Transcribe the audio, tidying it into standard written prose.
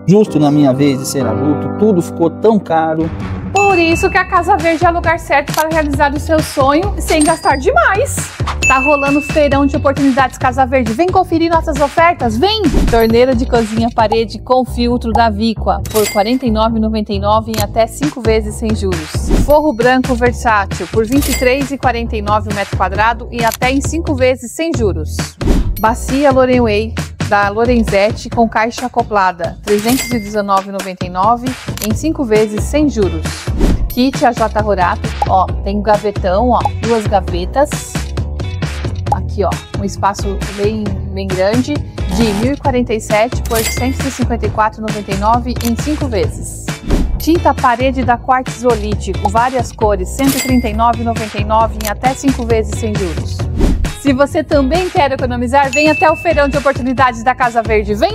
Justo na minha vez de ser adulto, tudo ficou tão caro. Por isso que a Casa Verde é o lugar certo para realizar o seu sonho sem gastar demais. Tá rolando feirão de oportunidades Casa Verde. Vem conferir nossas ofertas, vem! Torneira de cozinha parede com filtro da Viqua por R$ 49,99 em até 5 vezes sem juros. Forro branco versátil por R$ 23,49 o metro quadrado e até em 5 vezes sem juros. Bacia Lorenway da Lorenzetti com caixa acoplada, R$ 319,99 em 5 vezes sem juros. Kit AJ Horato, ó, tem gavetão, ó, 2 gavetas. Aqui, ó, um espaço bem grande, de R$ 1.047 por R$ 154,99 em 5 vezes. Tinta parede da Quartzolite com várias cores, R$ 139,99 em até 5 vezes sem juros. Se você também quer economizar, vem até o feirão de oportunidades da Casa Verde, vem!